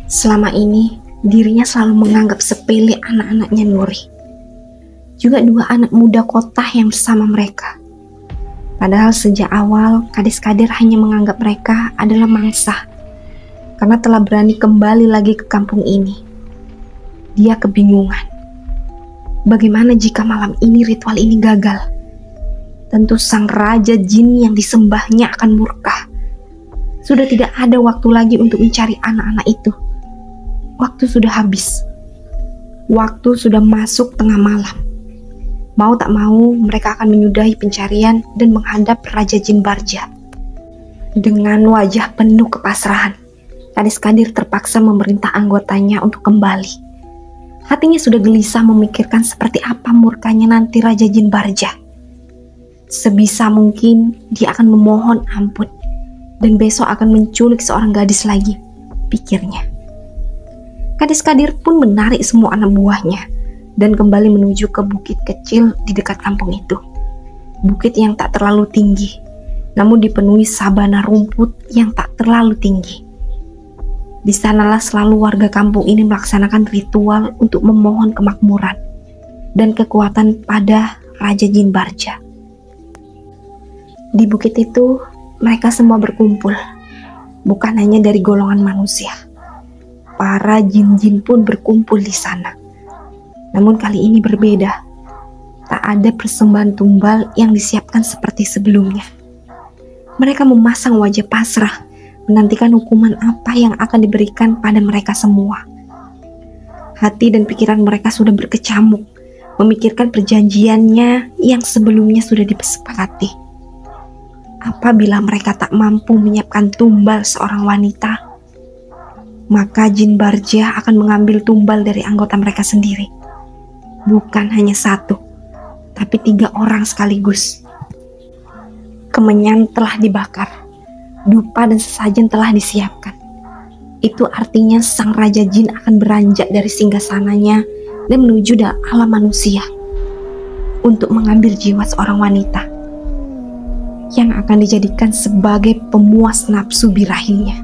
Selama ini, dirinya selalu menganggap sepele anak-anaknya Nuri. Juga dua anak muda kota yang bersama mereka. Padahal sejak awal, Kades Kadir hanya menganggap mereka adalah mangsa. Karena telah berani kembali lagi ke kampung ini. Dia kebingungan. Bagaimana jika malam ini ritual ini gagal? Tentu sang raja jin yang disembahnya akan murka. Sudah tidak ada waktu lagi untuk mencari anak-anak itu. Waktu sudah habis. Waktu sudah masuk tengah malam. Mau tak mau, mereka akan menyudahi pencarian dan menghadap Raja Jin Barja. Dengan wajah penuh kepasrahan, Kades Kadir terpaksa memerintah anggotanya untuk kembali. Hatinya sudah gelisah memikirkan seperti apa murkanya nanti Raja Jin Barja. Sebisa mungkin dia akan memohon ampun dan besok akan menculik seorang gadis lagi, pikirnya. Kades Kadir pun menarik semua anak buahnya dan kembali menuju ke bukit kecil di dekat kampung itu. Bukit yang tak terlalu tinggi, namun dipenuhi sabana rumput yang tak terlalu tinggi. Di sanalah selalu warga kampung ini melaksanakan ritual untuk memohon kemakmuran dan kekuatan pada Raja Jin Barja. Di bukit itu, mereka semua berkumpul, bukan hanya dari golongan manusia. Para jin-jin pun berkumpul di sana. Namun kali ini berbeda. Tak ada persembahan tumbal yang disiapkan seperti sebelumnya. Mereka memasang wajah pasrah, menantikan hukuman apa yang akan diberikan pada mereka semua. Hati dan pikiran mereka sudah berkecamuk, memikirkan perjanjiannya yang sebelumnya sudah disepakati. Apabila mereka tak mampu menyiapkan tumbal seorang wanita, maka Jin Barja akan mengambil tumbal dari anggota mereka sendiri. Bukan hanya satu, tapi 3 orang sekaligus. Kemenyan telah dibakar, dupa dan sesajen telah disiapkan. Itu artinya sang Raja Jin akan beranjak dari singgasananya dan menuju dalam alam manusia untuk mengambil jiwa seorang wanita yang akan dijadikan sebagai pemuas nafsu birahinya,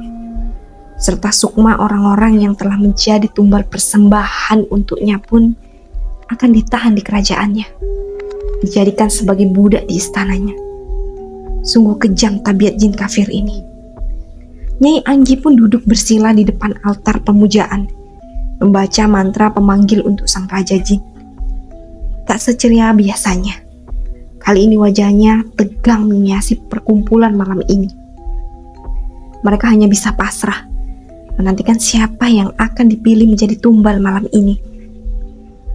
serta sukma orang-orang yang telah menjadi tumbal persembahan untuknya pun akan ditahan di kerajaannya, dijadikan sebagai budak di istananya. Sungguh kejam tabiat jin kafir ini. Nyai Anggi pun duduk bersila di depan altar pemujaan, membaca mantra pemanggil untuk sang Raja Jin. Tak seceria biasanya. Kali ini wajahnya tegang menghiasi perkumpulan malam ini. Mereka hanya bisa pasrah, menantikan siapa yang akan dipilih menjadi tumbal malam ini.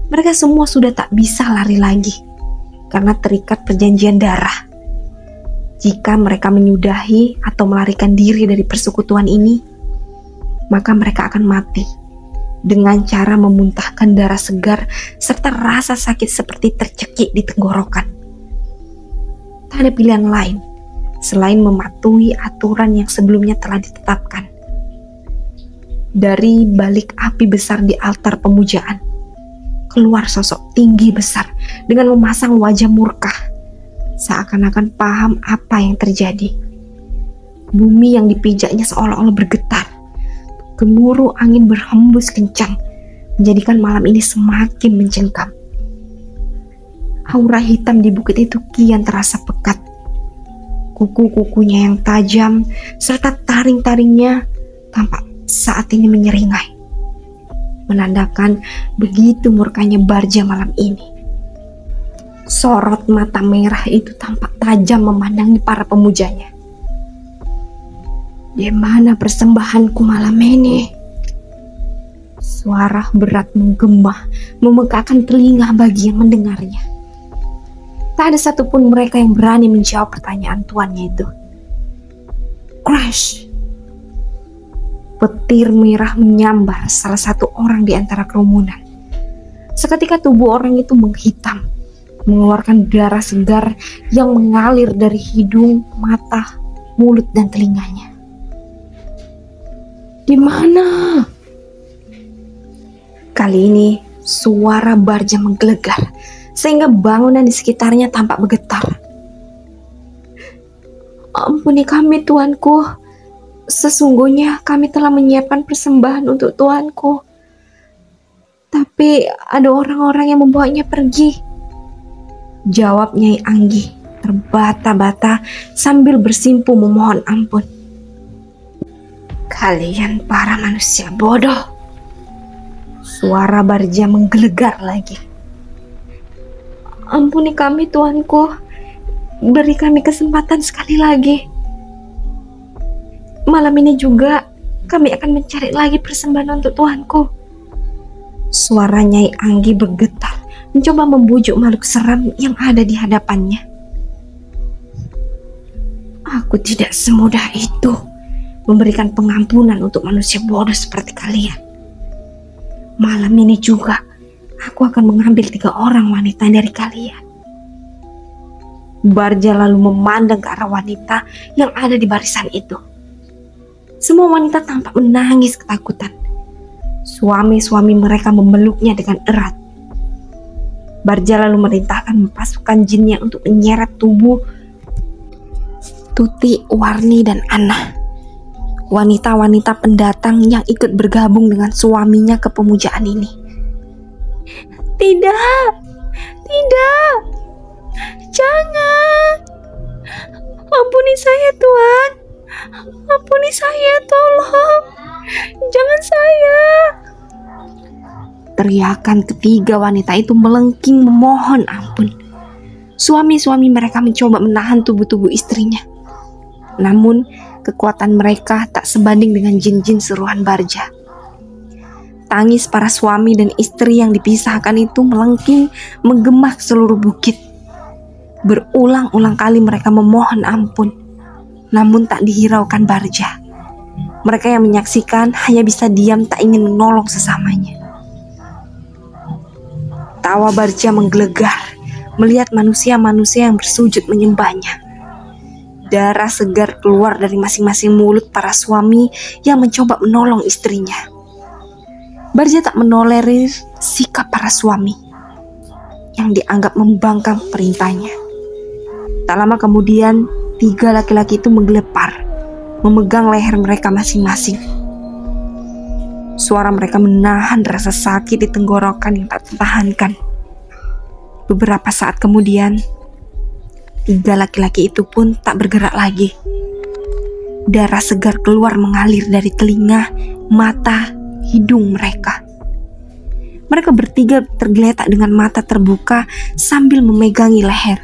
Mereka semua sudah tak bisa lari lagi, karena terikat perjanjian darah. Jika mereka menyudahi atau melarikan diri dari persekutuan ini, maka mereka akan mati dengan cara memuntahkan darah segar serta rasa sakit seperti tercekik di tenggorokan. Tak ada pilihan lain selain mematuhi aturan yang sebelumnya telah ditetapkan. Dari balik api besar di altar pemujaan, keluar sosok tinggi besar dengan memasang wajah murka, seakan-akan paham apa yang terjadi. Bumi yang dipijaknya seolah-olah bergetar. Gemuruh angin berhembus kencang, menjadikan malam ini semakin mencengkam. Aura hitam di bukit itu kian terasa pekat. Kuku-kukunya yang tajam serta taring-taringnya tampak saat ini menyeringai, menandakan begitu murkanya Barja malam ini. Sorot mata merah itu tampak tajam memandangi para pemujanya. Di mana persembahanku malam ini? Suara berat menggema, memekakkan telinga bagi yang mendengarnya. Tak ada satupun mereka yang berani menjawab pertanyaan tuannya itu. Crash! Petir merah menyambar salah satu orang di antara kerumunan. Seketika tubuh orang itu menghitam, mengeluarkan darah segar yang mengalir dari hidung, mata, mulut, dan telinganya. Di mana? Kali ini suara Barja menggelegar sehingga bangunan di sekitarnya tampak bergetar. Ampuni kami, tuanku. Sesungguhnya kami telah menyiapkan persembahan untuk tuanku. Tapi ada orang-orang yang membawanya pergi. Jawab Nyai Anggi terbata-bata sambil bersimpuh memohon ampun. Kalian para manusia bodoh. Suara Barja menggelegar lagi. Ampuni kami tuanku. Beri kami kesempatan sekali lagi. Malam ini juga kami akan mencari lagi persembahan untuk tuanku. Suara Nyai Anggi bergetar, mencoba membujuk makhluk seram yang ada di hadapannya. Aku tidak semudah itu memberikan pengampunan untuk manusia bodoh seperti kalian. Malam ini juga aku akan mengambil 3 orang wanita dari kalian. Barja lalu memandang ke arah wanita yang ada di barisan itu. Semua wanita tampak menangis ketakutan. Suami-suami mereka memeluknya dengan erat. Barja lalu merintahkan pasukan jinnya untuk menyeret tubuh Tuti, Warni, dan Ana. Wanita-wanita pendatang yang ikut bergabung dengan suaminya ke pemujaan ini. Tidak, tidak, jangan. Ampuni saya Tuan. Ampuni saya, tolong. Jangan saya. Teriakan ketiga wanita itu melengking memohon ampun. Suami-suami mereka mencoba menahan tubuh-tubuh istrinya. Namun kekuatan mereka tak sebanding dengan jin-jin seruan Barja. Tangis para suami dan istri yang dipisahkan itu melengking menggema seluruh bukit. Berulang-ulang kali mereka memohon ampun. Namun tak dihiraukan Barja. Mereka yang menyaksikan hanya bisa diam tak ingin menolong sesamanya. Tawa Barja menggelegar melihat manusia-manusia yang bersujud menyembahnya. Darah segar keluar dari masing-masing mulut para suami yang mencoba menolong istrinya. Barja tak menolerir sikap para suami yang dianggap membangkang perintahnya. Tak lama kemudian 3 laki-laki itu menggelepar, memegang leher mereka masing-masing. Suara mereka menahan rasa sakit di tenggorokan yang tak tertahankan. Beberapa saat kemudian, 3 laki-laki itu pun tak bergerak lagi. Darah segar keluar mengalir dari telinga, mata, hidung mereka. Mereka bertiga tergeletak dengan mata terbuka sambil memegangi leher.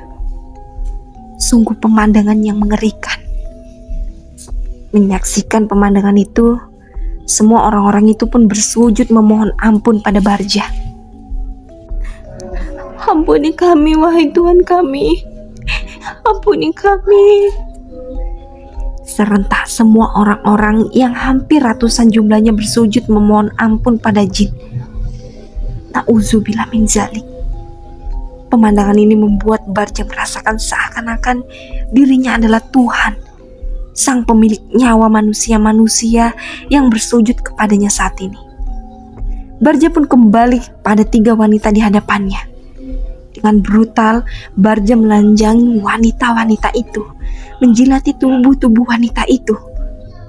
Sungguh pemandangan yang mengerikan. Menyaksikan pemandangan itu, semua orang-orang itu pun bersujud memohon ampun pada Barja. Ampuni kami, wahai Tuhan kami. Ampuni kami. Serentak semua orang-orang yang hampir ratusan jumlahnya bersujud memohon ampun pada jin. Na'udzubillah min dzalik. Pemandangan ini membuat Barja merasakan seakan-akan dirinya adalah Tuhan, sang pemilik nyawa manusia-manusia yang bersujud kepadanya saat ini. Barja pun kembali pada 3 wanita di hadapannya. Dengan brutal, Barja melanjangi wanita-wanita itu, menjilati tubuh-tubuh wanita itu,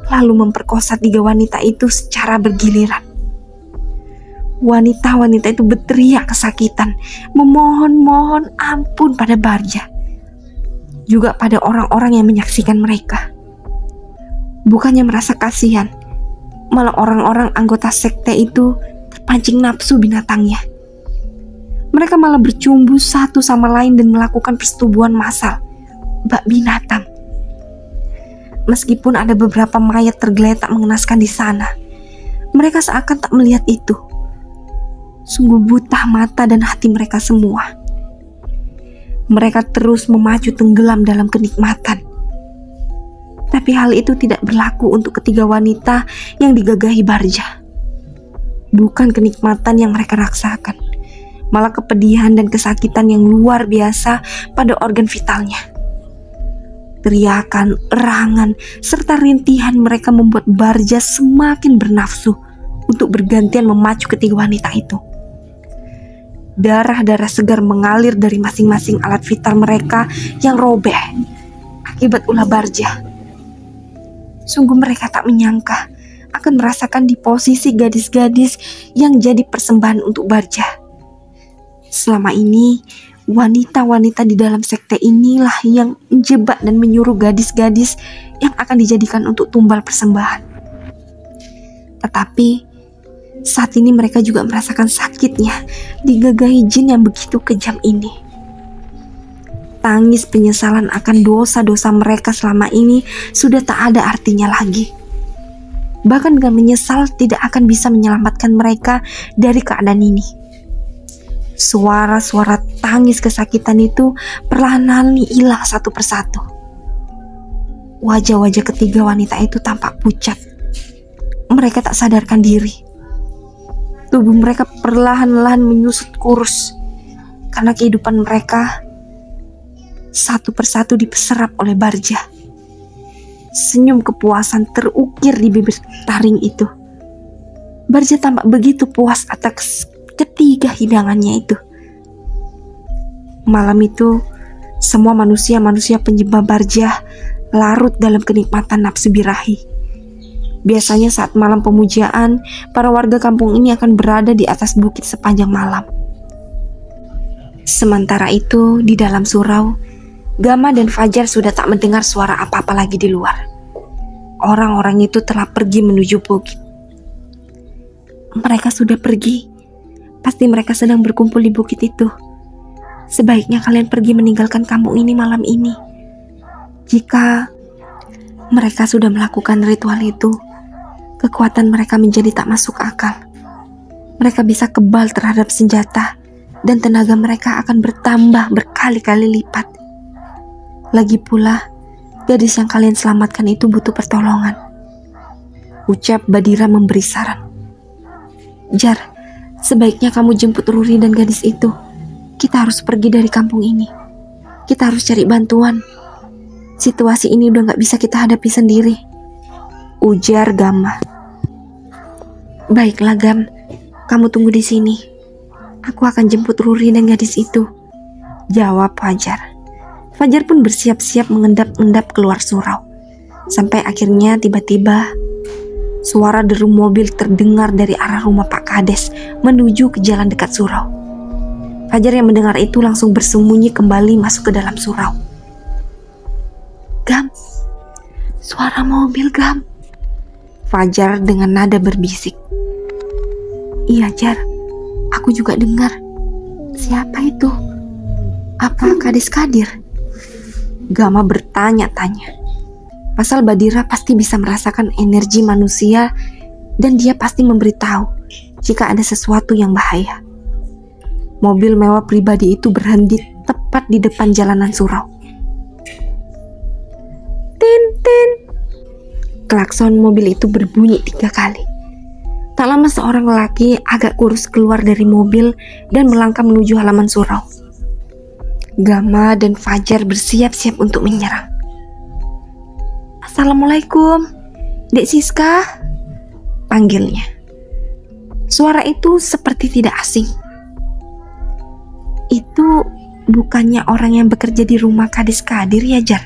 lalu memperkosa 3 wanita itu secara bergiliran. Wanita-wanita itu berteriak kesakitan, memohon-mohon ampun pada Barja, juga pada orang-orang yang menyaksikan mereka. Bukannya merasa kasihan, malah orang-orang anggota sekte itu terpancing nafsu binatangnya. Mereka malah bercumbu satu sama lain dan melakukan persetubuhan massal, bak binatang. Meskipun ada beberapa mayat tergeletak mengenaskan di sana, mereka seakan tak melihat itu. Sungguh buta mata dan hati mereka semua. Mereka terus memacu tenggelam dalam kenikmatan. Tapi hal itu tidak berlaku untuk ketiga wanita yang digagahi Barja. Bukan kenikmatan yang mereka rasakan, malah kepedihan dan kesakitan yang luar biasa pada organ vitalnya. Teriakan, erangan, serta rintihan mereka membuat Barja semakin bernafsu untuk bergantian memacu ketiga wanita itu. Darah-darah segar mengalir dari masing-masing alat vital mereka yang robek akibat ulah Barja. Sungguh mereka tak menyangka akan merasakan di posisi gadis-gadis yang jadi persembahan untuk Barja. Selama ini, wanita-wanita di dalam sekte inilah yang menjebak dan menyuruh gadis-gadis yang akan dijadikan untuk tumbal persembahan. Tetapi saat ini mereka juga merasakan sakitnya digagahi jin yang begitu kejam ini. Tangis penyesalan akan dosa-dosa mereka selama ini sudah tak ada artinya lagi. Bahkan dengan menyesal tidak akan bisa menyelamatkan mereka dari keadaan ini. Suara-suara tangis kesakitan itu perlahan-lahan hilang satu persatu. Wajah-wajah ketiga wanita itu tampak pucat. Mereka tak sadarkan diri. Tubuh mereka perlahan-lahan menyusut kurus karena kehidupan mereka satu persatu diserap oleh Barja. Senyum kepuasan terukir di bibir taring itu. Barja tampak begitu puas atas ketiga hidangannya itu. Malam itu, semua manusia-manusia penyembah Barja larut dalam kenikmatan nafsu birahi. Biasanya saat malam pemujaan, para warga kampung ini akan berada di atas bukit sepanjang malam. Sementara itu, di dalam surau, Gama dan Fajar sudah tak mendengar suara apa-apa lagi di luar. Orang-orang itu telah pergi menuju bukit. Mereka sudah pergi. Pasti mereka sedang berkumpul di bukit itu. Sebaiknya kalian pergi meninggalkan kampung ini malam ini. Jika mereka sudah melakukan ritual itu, kekuatan mereka menjadi tak masuk akal. Mereka bisa kebal terhadap senjata dan tenaga mereka akan bertambah berkali-kali lipat. Lagi pula, gadis yang kalian selamatkan itu butuh pertolongan. Ucap Badira memberi saran. Jar, sebaiknya kamu jemput Ruri dan gadis itu. Kita harus pergi dari kampung ini. Kita harus cari bantuan. Situasi ini udah gak bisa kita hadapi sendiri, ujar Gama. Baiklah Gam, kamu tunggu di sini. Aku akan jemput Ruri dan gadis itu, jawab Fajar. Fajar pun bersiap-siap mengendap-endap keluar surau. Sampai akhirnya tiba-tiba suara deru mobil terdengar dari arah rumah Pak Kades menuju ke jalan dekat surau. Fajar yang mendengar itu langsung bersembunyi kembali masuk ke dalam surau. Gam, suara mobil Gam, Fajar dengan nada berbisik. Iya Jar, aku juga dengar. Siapa itu? Apa Kades Kadir? Gama bertanya-tanya. Pasal Badira pasti bisa merasakan energi manusia dan dia pasti memberitahu jika ada sesuatu yang bahaya. Mobil mewah pribadi itu berhenti tepat di depan jalanan surau. Tin, tin. Klakson mobil itu berbunyi 3 kali. Tak lama seorang lelaki agak kurus keluar dari mobil dan melangkah menuju halaman surau. Gama dan Fajar bersiap-siap untuk menyerang. Assalamualaikum, Dek Siska, panggilnya. Suara itu seperti tidak asing. Itu bukannya orang yang bekerja di rumah Kades Kadir ya Jar?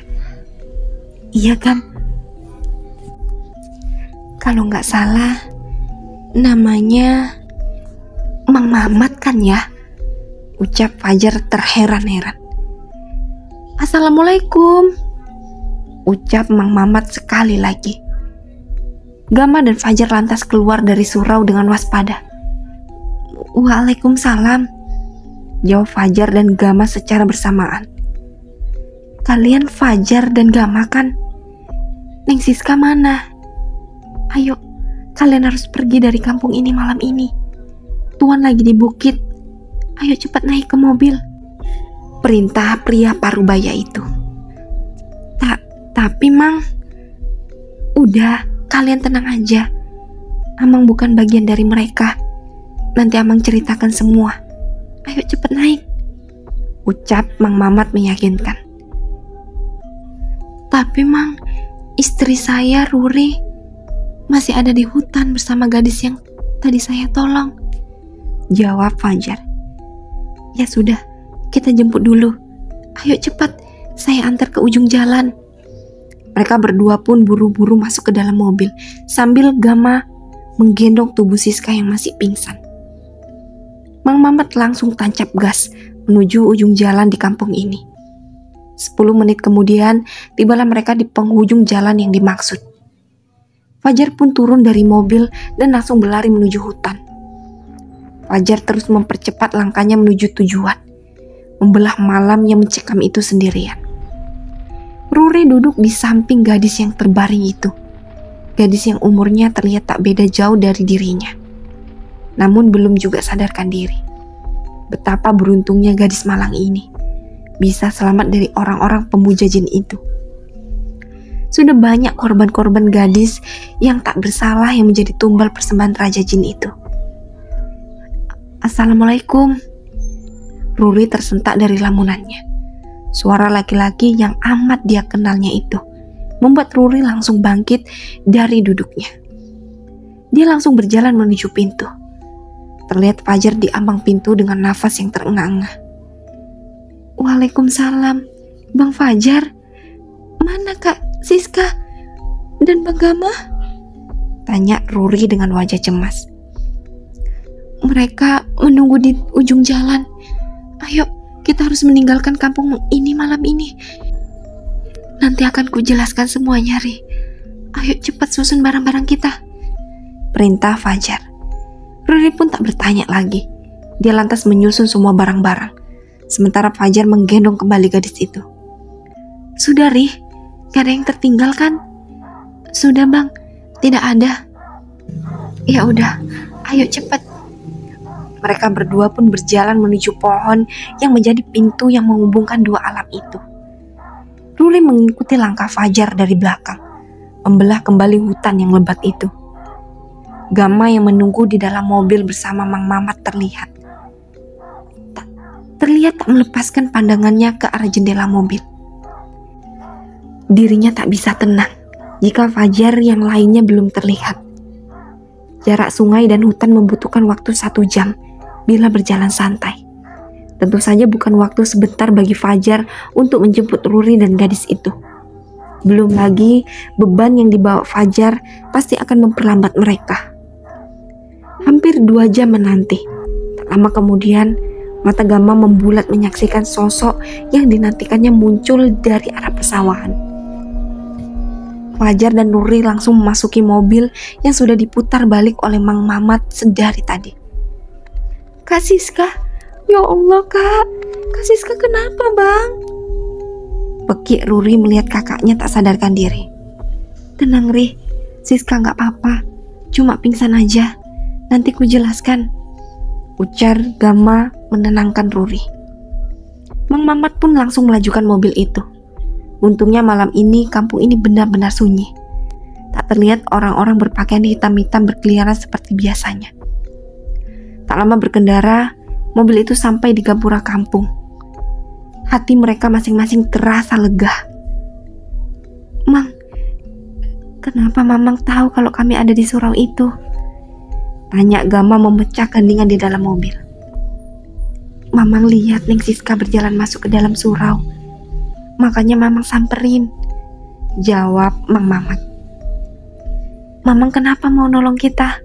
Iya Gam. Kalau nggak salah, namanya Mang Mamat kan ya? Ucap Fajar terheran-heran. Assalamualaikum, ucap Mang Mamat sekali lagi. Gama dan Fajar lantas keluar dari surau dengan waspada. Waalaikumsalam, jawab Fajar dan Gama secara bersamaan. Kalian Fajar dan Gama kan? Neng Siska mana? Ayo, kalian harus pergi dari kampung ini malam ini. Tuan lagi di bukit. Ayo cepat naik ke mobil, perintah pria parubaya itu. Tapi Mang, udah, kalian tenang aja. Amang bukan bagian dari mereka. Nanti Amang ceritakan semua. Ayo cepat naik, ucap Mang Mamat meyakinkan. Tapi Mang, istri saya Ruri masih ada di hutan bersama gadis yang tadi saya tolong, jawab Fajar. Ya sudah, kita jemput dulu. Ayo cepat, saya antar ke ujung jalan. Mereka berdua pun buru-buru masuk ke dalam mobil sambil Gama menggendong tubuh Siska yang masih pingsan. Mang Mamat langsung tancap gas menuju ujung jalan di kampung ini. 10 menit kemudian tibalah mereka di penghujung jalan yang dimaksud. Fajar pun turun dari mobil dan langsung berlari menuju hutan. Fajar terus mempercepat langkahnya menuju tujuan, membelah malam yang mencekam itu sendirian. Ruri duduk di samping gadis yang terbaring itu. Gadis yang umurnya terlihat tak beda jauh dari dirinya. Namun belum juga sadarkan diri. Betapa beruntungnya gadis malang ini bisa selamat dari orang-orang pemuja jin itu. Sudah banyak korban-korban gadis yang tak bersalah yang menjadi tumbal persembahan Raja Jin itu. Assalamualaikum. Ruri tersentak dari lamunannya. Suara laki-laki yang amat dia kenalnya itu membuat Ruri langsung bangkit dari duduknya. Dia langsung berjalan menuju pintu. Terlihat Fajar di ambang pintu dengan nafas yang terengah-engah. Waalaikumsalam, Bang Fajar. Mana Kak Siska dan Bang Gama? Tanya Ruri dengan wajah cemas. Mereka menunggu di ujung jalan. Ayo, kita harus meninggalkan kampung ini malam ini. Nanti akan kujelaskan semuanya, Ri. Ayo cepat susun barang-barang kita. Perintah Fajar. Ruri pun tak bertanya lagi. Dia lantas menyusun semua barang-barang. Sementara Fajar menggendong kembali gadis itu. Sudah, Ri, gak ada yang tertinggal kan? Sudah, Bang, tidak ada. Ya udah, ayo cepat. Mereka berdua pun berjalan menuju pohon yang menjadi pintu yang menghubungkan dua alam itu. Ruri mengikuti langkah Fajar dari belakang, membelah kembali hutan yang lebat itu. Gama yang menunggu di dalam mobil bersama Mang Mamat terlihat tak melepaskan pandangannya ke arah jendela mobil. Dirinya tak bisa tenang jika Fajar yang lainnya belum terlihat. Jarak sungai dan hutan membutuhkan waktu 1 jam bila berjalan santai. Tentu saja bukan waktu sebentar bagi Fajar untuk menjemput Ruri dan gadis itu. Belum lagi beban yang dibawa Fajar pasti akan memperlambat mereka. Hampir 2 jam menanti. Tak lama kemudian mata Gama membulat menyaksikan sosok yang dinantikannya muncul dari arah persawahan. Fajar dan Ruri langsung memasuki mobil yang sudah diputar balik oleh Mang Mamat sedari tadi. Kak Siska, ya Allah Kak Siska kenapa Bang? Pekik Ruri melihat kakaknya tak sadarkan diri. Tenang Ri, Siska gak apa-apa, cuma pingsan aja, nanti ku jelaskan, ujar Gama menenangkan Ruri. Mang Mamat pun langsung melajukan mobil itu. Untungnya malam ini kampung ini benar-benar sunyi. Tak terlihat orang-orang berpakaian hitam-hitam berkeliaran seperti biasanya. Tak lama berkendara, mobil itu sampai di gapura kampung. Hati mereka masing-masing terasa lega. Mang, kenapa Mamang tahu kalau kami ada di surau itu? Tanya Gama memecah keningan di dalam mobil. Mamang lihat Neng Siska berjalan masuk ke dalam surau. Makanya Mamang samperin, jawab Mang Mamat. Mamang kenapa mau nolong kita?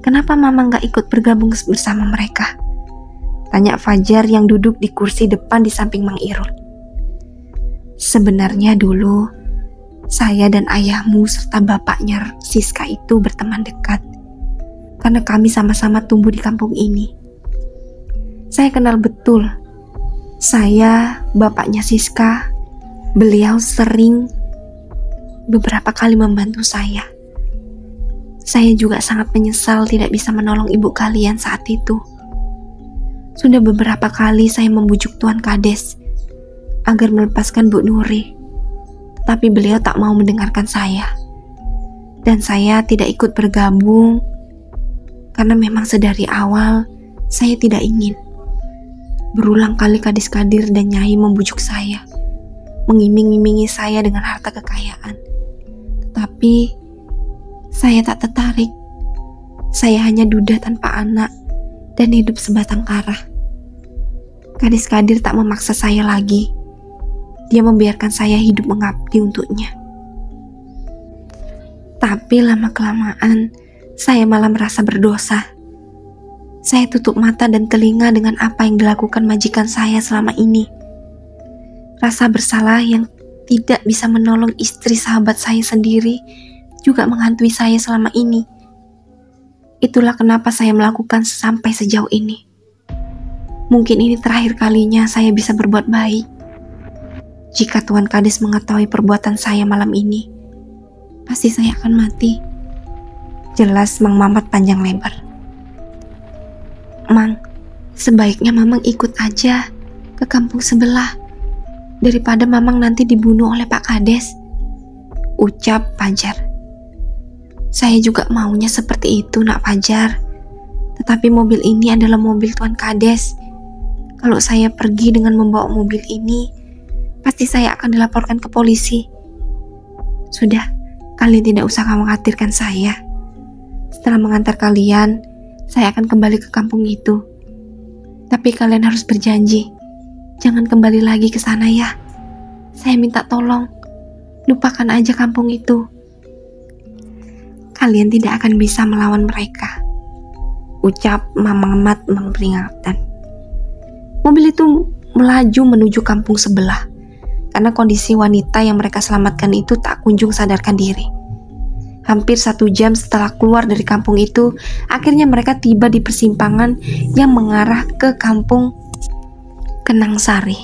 Kenapa Mamang gak ikut bergabung bersama mereka? Tanya Fajar yang duduk di kursi depan di samping Mang Irul. Sebenarnya dulu saya dan ayahmu serta bapaknya Siska itu berteman dekat. Karena kami sama-sama tumbuh di kampung ini. Saya kenal betul. Saya, bapaknya Siska, beliau sering beberapa kali membantu saya. Saya juga sangat menyesal tidak bisa menolong ibu kalian saat itu. Sudah beberapa kali saya membujuk Tuan Kades agar melepaskan Bu Nuri, tapi beliau tak mau mendengarkan saya. Dan saya tidak ikut bergabung karena memang sedari awal saya tidak ingin. Berulang kali Kades Kadir dan Nyai membujuk saya, mengiming-imingi saya dengan harta kekayaan. Tetapi saya tak tertarik. Saya hanya duda tanpa anak dan hidup sebatang kara. Kades Kadir tak memaksa saya lagi. Dia membiarkan saya hidup mengabdi untuknya. Tapi lama-kelamaan, saya malah merasa berdosa. Saya tutup mata dan telinga dengan apa yang dilakukan majikan saya selama ini. Rasa bersalah yang tidak bisa menolong istri sahabat saya sendiri juga menghantui saya selama ini. Itulah kenapa saya melakukan sampai sejauh ini. Mungkin ini terakhir kalinya saya bisa berbuat baik. Jika Tuan Kades mengetahui perbuatan saya malam ini, pasti saya akan mati. Jelas Mang Mamat panjang lebar. Mang, sebaiknya Mamang ikut aja ke kampung sebelah, daripada Mamang nanti dibunuh oleh Pak Kades, ucap Fajar. Saya juga maunya seperti itu, Nak Fajar. Tetapi mobil ini adalah mobil Tuan Kades. Kalau saya pergi dengan membawa mobil ini, pasti saya akan dilaporkan ke polisi. Sudah, kalian tidak usah khawatirkan saya. Setelah mengantar kalian, saya akan kembali ke kampung itu. Tapi kalian harus berjanji, jangan kembali lagi ke sana ya. Saya minta tolong, lupakan aja kampung itu. Kalian tidak akan bisa melawan mereka, ucap Mamang Mat memperingatkan. Mobil itu melaju menuju kampung sebelah, karena kondisi wanita yang mereka selamatkan itu tak kunjung sadarkan diri. Hampir 1 jam setelah keluar dari kampung itu, akhirnya mereka tiba di persimpangan yang mengarah ke kampung Kenangsari.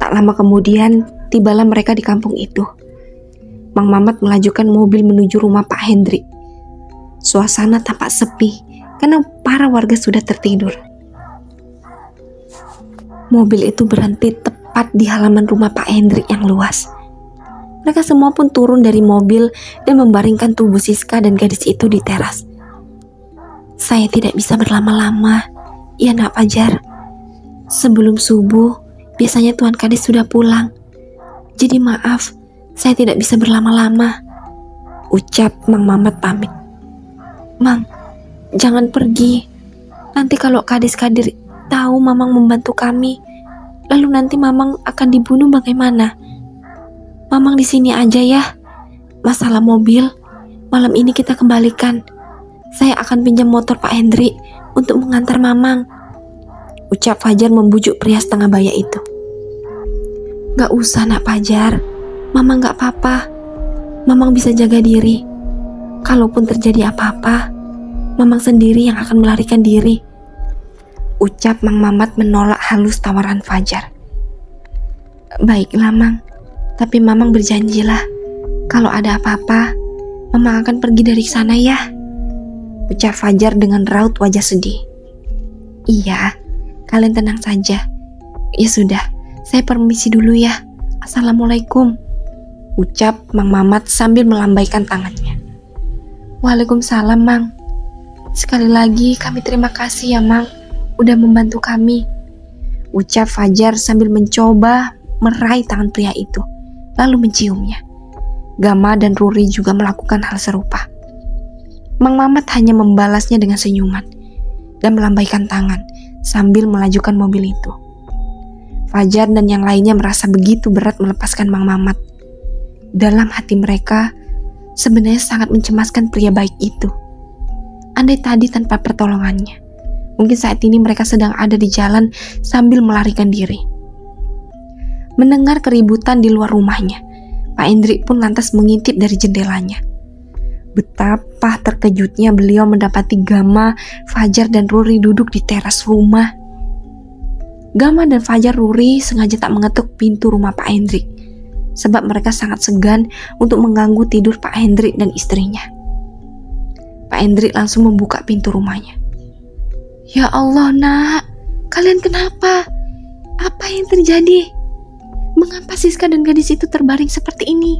Tak lama kemudian, tibalah mereka di kampung itu. Mang Mamat melajukan mobil menuju rumah Pak Hendrik. Suasana tampak sepi karena para warga sudah tertidur. Mobil itu berhenti tepat di halaman rumah Pak Hendrik yang luas. Mereka semua pun turun dari mobil dan membaringkan tubuh Siska dan gadis itu di teras. Saya tidak bisa berlama-lama, ya Nak Fajar. Sebelum subuh, biasanya Tuan Kades sudah pulang. Jadi maaf, saya tidak bisa berlama-lama, ucap Mang Mamat pamit. Mang, jangan pergi. Nanti kalau Kades-Kadir tahu Mamang membantu kami, lalu nanti Mamang akan dibunuh bagaimana? Mamang di sini aja ya. Masalah mobil, malam ini kita kembalikan. Saya akan pinjam motor Pak Hendrik untuk mengantar Mamang, ucap Fajar membujuk pria setengah baya itu. Gak usah Nak Fajar, Mamang gak apa-apa. Mamang bisa jaga diri. Kalaupun terjadi apa-apa, Mamang sendiri yang akan melarikan diri, ucap Mang Mamat menolak halus tawaran Fajar. Baiklah Mang, tapi Mamang berjanjilah, kalau ada apa-apa, Mamang akan pergi dari sana ya, ucap Fajar dengan raut wajah sedih. Iya, kalian tenang saja. Ya sudah, saya permisi dulu ya. Assalamualaikum, ucap Mang Mamat sambil melambaikan tangannya. Waalaikumsalam Mang. Sekali lagi kami terima kasih ya Mang, udah membantu kami, ucap Fajar sambil mencoba meraih tangan pria itu, lalu menciumnya. Gama dan Ruri juga melakukan hal serupa. Mang Mamat hanya membalasnya dengan senyuman dan melambaikan tangan sambil melajukan mobil itu. Fajar dan yang lainnya merasa begitu berat melepaskan Mang Mamat. Dalam hati mereka, sebenarnya sangat mencemaskan pria baik itu. Andai tadi tanpa pertolongannya, mungkin saat ini mereka sedang ada di jalan sambil melarikan diri. Mendengar keributan di luar rumahnya, Pak Hendrik pun lantas mengintip dari jendelanya. Betapa terkejutnya beliau mendapati Gama, Fajar dan Ruri duduk di teras rumah. Gama dan Fajar Ruri sengaja tak mengetuk pintu rumah Pak Hendrik, sebab mereka sangat segan untuk mengganggu tidur Pak Hendrik dan istrinya. Pak Hendrik langsung membuka pintu rumahnya. Ya Allah Nak, kalian kenapa? Apa yang terjadi? Mengapa Siska dan gadis itu terbaring seperti ini?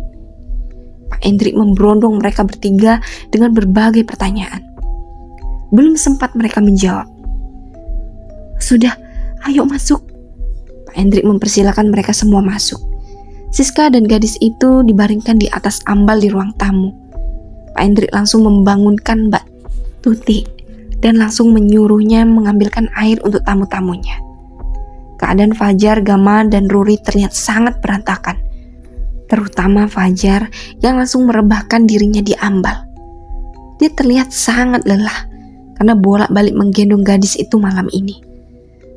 Pak Hendrik memberondong mereka bertiga dengan berbagai pertanyaan. Belum sempat mereka menjawab. Sudah, ayo masuk. Pak Hendrik mempersilahkan mereka semua masuk. Siska dan gadis itu dibaringkan di atas ambal di ruang tamu. Pak Hendrik langsung membangunkan Mbak Tuti dan langsung menyuruhnya mengambilkan air untuk tamu-tamunya. Keadaan Fajar, Gama, dan Ruri terlihat sangat berantakan. terutama Fajar yang langsung merebahkan dirinya di ambal. Dia terlihat sangat lelah karena bolak-balik menggendong gadis itu malam ini.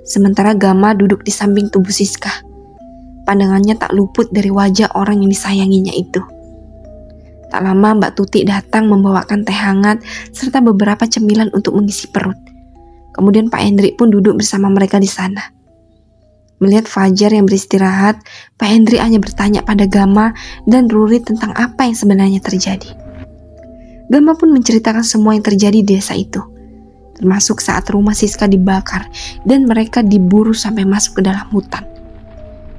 Sementara Gama duduk di samping tubuh Siska. Pandangannya tak luput dari wajah orang yang disayanginya itu. Tak lama Mbak Tuti datang membawakan teh hangat serta beberapa cemilan untuk mengisi perut. Kemudian Pak Hendrik pun duduk bersama mereka di sana. Melihat Fajar yang beristirahat, Pak Hendrik hanya bertanya pada Gama dan Ruri tentang apa yang sebenarnya terjadi. Gama pun menceritakan semua yang terjadi di desa itu, termasuk saat rumah Siska dibakar dan mereka diburu sampai masuk ke dalam hutan.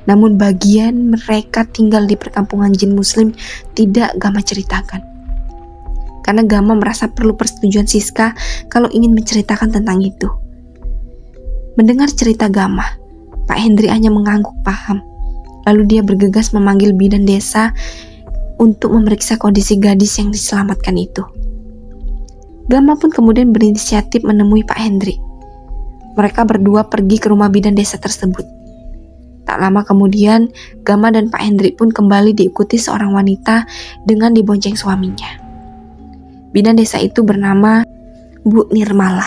Namun bagian mereka tinggal di perkampungan jin muslim tidak Gama ceritakan. Karena Gama merasa perlu persetujuan Siska kalau ingin menceritakan tentang itu. Mendengar cerita Gama, Pak Hendri hanya mengangguk paham. Lalu dia bergegas memanggil bidan desa untuk memeriksa kondisi gadis yang diselamatkan itu. Gama pun kemudian berinisiatif menemui Pak Hendri. Mereka berdua pergi ke rumah bidan desa tersebut. Tak lama kemudian, Gama dan Pak Hendrik pun kembali diikuti seorang wanita dengan dibonceng suaminya. Bidan desa itu bernama Bu Nirmala.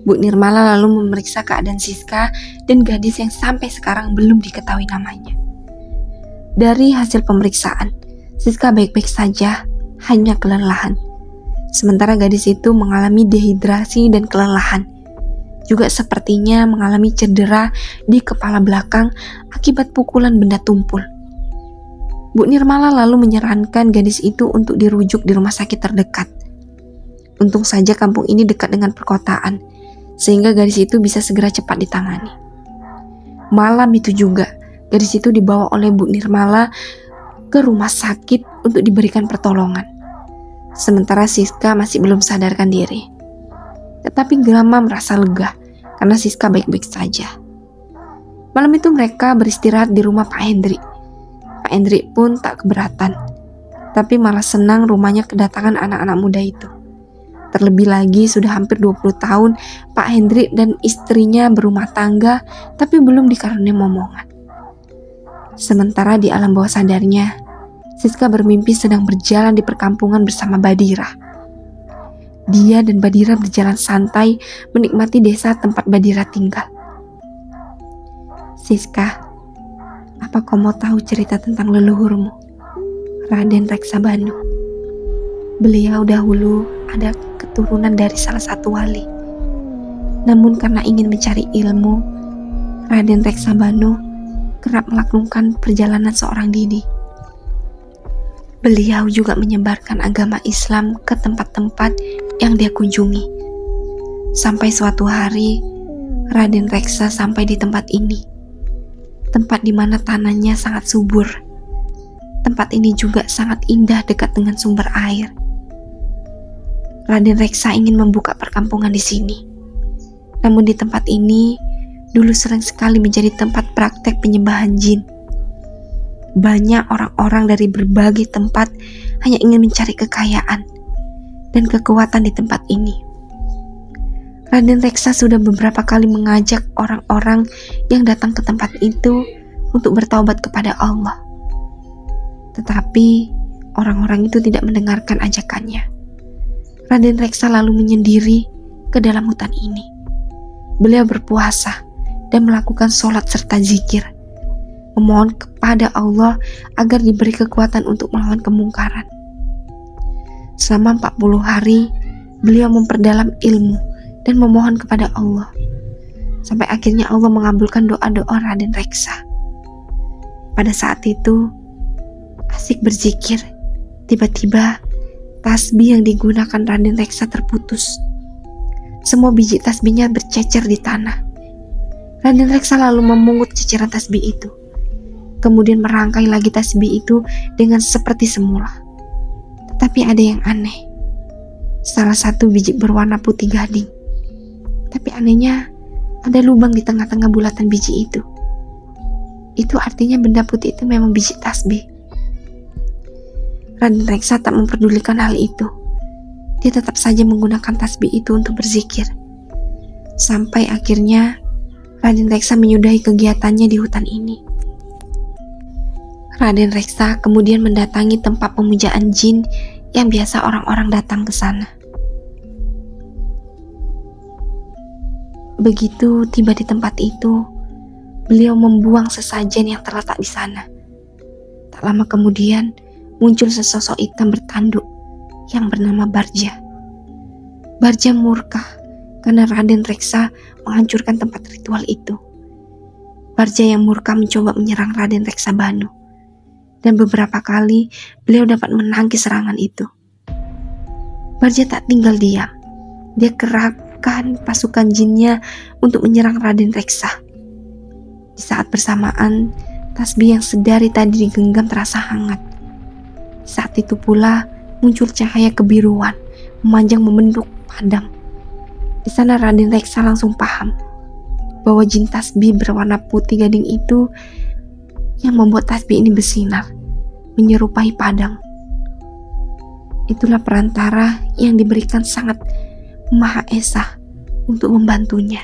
Bu Nirmala lalu memeriksa keadaan Siska dan gadis yang sampai sekarang belum diketahui namanya. Dari hasil pemeriksaan, Siska baik-baik saja, hanya kelelahan. Sementara gadis itu mengalami dehidrasi dan kelelahan. Juga sepertinya mengalami cedera di kepala belakang akibat pukulan benda tumpul. Bu Nirmala lalu menyarankan gadis itu untuk dirujuk di rumah sakit terdekat. Untung saja kampung ini dekat dengan perkotaan, sehingga gadis itu bisa segera cepat ditangani. Malam itu juga, gadis itu dibawa oleh Bu Nirmala ke rumah sakit untuk diberikan pertolongan. Sementara Siska masih belum sadarkan diri. Tetapi Gama merasa lega karena Siska baik-baik saja. Malam itu mereka beristirahat di rumah Pak Hendrik. Pak Hendrik pun tak keberatan, tapi malah senang rumahnya kedatangan anak-anak muda itu. Terlebih lagi sudah hampir 20 tahun Pak Hendrik dan istrinya berumah tangga tapi belum dikaruniai momongan. Sementara di alam bawah sadarnya, Siska bermimpi sedang berjalan di perkampungan bersama Badira. Dia dan Badira berjalan santai menikmati desa tempat Badira tinggal. Siska, apa kau mau tahu cerita tentang leluhurmu, Raden Reksabanu? Beliau dahulu ada keturunan dari salah satu wali. Namun karena ingin mencari ilmu, Raden Reksabanu kerap melakukan perjalanan seorang diri. Beliau juga menyebarkan agama Islam ke tempat-tempat yang dia kunjungi. Sampai suatu hari, Raden Reksa sampai di tempat ini. Tempat di mana tanahnya sangat subur. Tempat ini juga sangat indah dekat dengan sumber air. Raden Reksa ingin membuka perkampungan di sini. Namun di tempat ini, dulu sering sekali menjadi tempat praktek penyembahan jin. Banyak orang-orang dari berbagai tempat hanya ingin mencari kekayaan dan kekuatan di tempat ini. Raden Reksa sudah beberapa kali mengajak orang-orang yang datang ke tempat itu untuk bertaubat kepada Allah. Tetapi orang-orang itu tidak mendengarkan ajakannya. Raden Reksa lalu menyendiri ke dalam hutan ini. Beliau berpuasa dan melakukan sholat serta zikir, memohon kepada Allah agar diberi kekuatan untuk melawan kemungkaran. Selama 40 hari, beliau memperdalam ilmu dan memohon kepada Allah. Sampai akhirnya Allah mengabulkan doa-doa Raden Reksa. Pada saat itu, asik berzikir, tiba-tiba tasbih yang digunakan Raden Reksa terputus. Semua biji tasbihnya bercecer di tanah. Raden Reksa lalu memungut ceceran tasbih itu. Kemudian merangkai lagi tasbih itu dengan seperti semula. Tetapi ada yang aneh. Salah satu biji berwarna putih gading. Tapi anehnya ada lubang di tengah-tengah bulatan biji itu. Itu artinya benda putih itu memang biji tasbih. Raden Reksa tak memperdulikan hal itu. Dia tetap saja menggunakan tasbih itu untuk berzikir. Sampai akhirnya Raden Reksa menyudahi kegiatannya di hutan ini. Raden Reksa kemudian mendatangi tempat pemujaan jin yang biasa orang-orang datang ke sana. Begitu tiba di tempat itu, beliau membuang sesajen yang terletak di sana. Tak lama kemudian, muncul sesosok hitam bertanduk yang bernama Barja. Barja murka karena Raden Reksa menghancurkan tempat ritual itu. Barja yang murka mencoba menyerang Raden Reksa Banu, dan beberapa kali beliau dapat menangkis serangan itu. Barja tak tinggal diam. Dia kerahkan pasukan jinnya untuk menyerang Raden Reksa. Di saat bersamaan, tasbih yang sedari tadi digenggam terasa hangat. Saat itu pula muncul cahaya kebiruan memanjang membentuk padam. Di sana Raden Reksa langsung paham bahwa jin tasbih berwarna putih gading itu yang membuat tasbih ini bersinar, menyerupai padang. Itulah perantara yang diberikan sangat Maha Esa untuk membantunya.